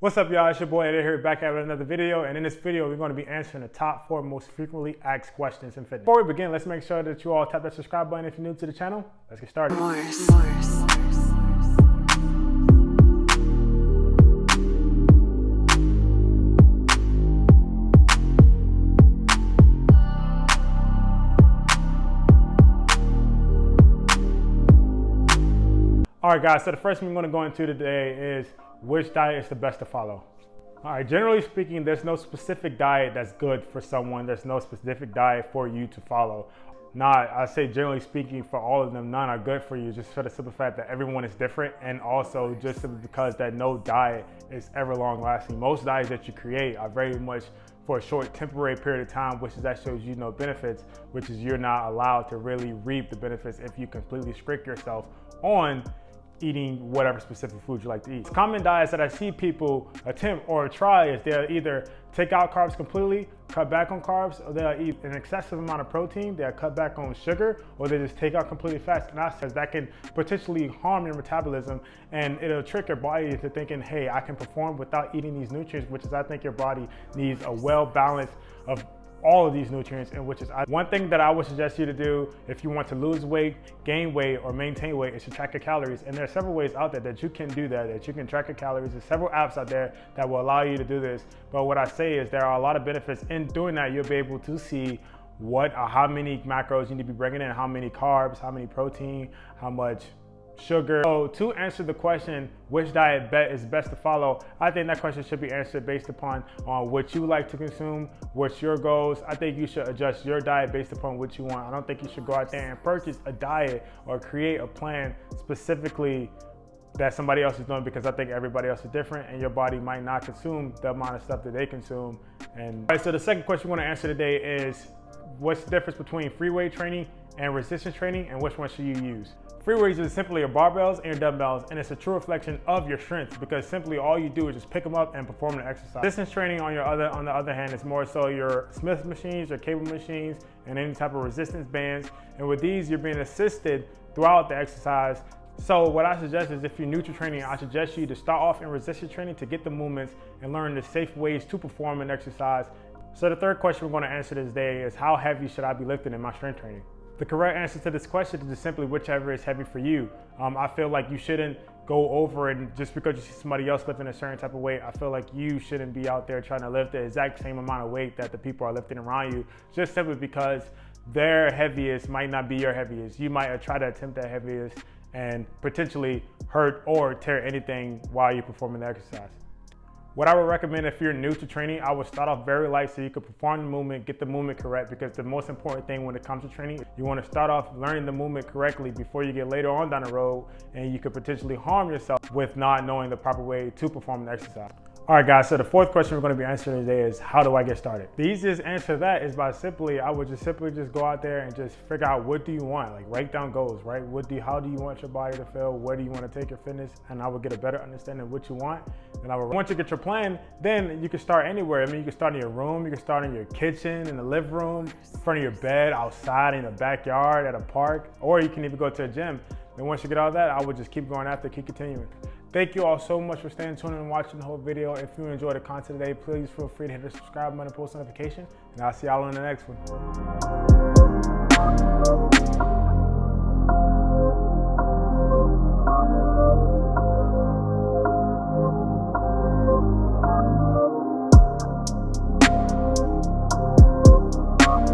What's up, y'all? It's your boy Eddie here, back at another video. And in this video, we're going to be answering the top 4 most frequently asked questions in fitness. Before we begin, let's make sure that you all tap that subscribe button if you're new to the channel. Let's get started. All right, guys, so the first thing we're going to go into today is which diet is the best to follow. All right, generally speaking, there's no specific diet that's good for someone. There's no specific diet for you to follow. I say generally speaking, for all of them, none are good for you, just for the simple fact that everyone is different, and also just simply because that no diet is ever long lasting. Most diets that you create are very much for a short temporary period of time, which is that shows you no benefits, which is you're not allowed to really reap the benefits if you completely restrict yourself on eating whatever specific food you like to eat. Common diets that I see people attempt or try is they'll either take out carbs completely, cut back on carbs, or they'll eat an excessive amount of protein, they'll cut back on sugar, or they just take out completely fats. And that can potentially harm your metabolism, and it'll trick your body into thinking, hey, I can perform without eating these nutrients, which is I think your body needs a well balance of all of these nutrients, and which is one thing that I would suggest you to do if you want to lose weight, gain weight, or maintain weight is to track your calories. And there are several ways out there that you can do that you can track your calories. There's several apps out there that will allow you to do this. But what I say is there are a lot of benefits in doing that. You'll be able to see what or how many macros you need to be bringing in, how many carbs, how many protein, how much sugar. So to answer the question, which diet is best to follow, I think that question should be answered based upon what you like to consume, what's your goals. I think you should adjust your diet based upon what you want. I don't think you should go out there and purchase a diet or create a plan specifically that somebody else is doing, because I think everybody else is different and your body might not consume the amount of stuff that they consume. And all right, so the second question we want to answer today is what's the difference between freeway training and resistance training, and which one should you use? Freeways is simply your barbells and your dumbbells, and it's a true reflection of your strength, because simply all you do is just pick them up and perform the exercise. Resistance training on the other hand is more so your Smith machines, your cable machines, and any type of resistance bands. And with these, you're being assisted throughout the exercise. So what I suggest is if you're new to training, I suggest you to start off in resistance training to get the movements and learn the safe ways to perform an exercise. So the third question we're going to answer today is how heavy should I be lifting in my strength training? The correct answer to this question is just simply whichever is heavy for you. I feel like you shouldn't go over it just because you see somebody else lifting a certain type of weight. I feel like you shouldn't be out there trying to lift the exact same amount of weight that the people are lifting around you, just simply because their heaviest might not be your heaviest. You might try to attempt that heaviest and potentially hurt or tear anything while you're performing the exercise. What I would recommend if you're new to training, I would start off very light so you can perform the movement, get the movement correct, because the most important thing when it comes to training, you want to start off learning the movement correctly before you get later on down the road and you could potentially harm yourself with not knowing the proper way to perform the exercise. All right, guys, so the fourth question we're going to be answering today is how do I get started? The easiest answer to that is by I would just simply go out there and just figure out what do you want, like write down goals, right? How do you want your body to feel? Where do you want to take your fitness? And I would get a better understanding of what you want. And once you get your plan, then you can start anywhere. I mean, you can start in your room, you can start in your kitchen, in the living room, in front of your bed, outside, in the backyard, at a park, or you can even go to a gym. And once you get all of that, I would just keep going after, keep continuing. Thank you all so much for staying tuned and watching the whole video. If you enjoyed the content today, please feel free to hit the subscribe button and post notification. And I'll see y'all in the next one.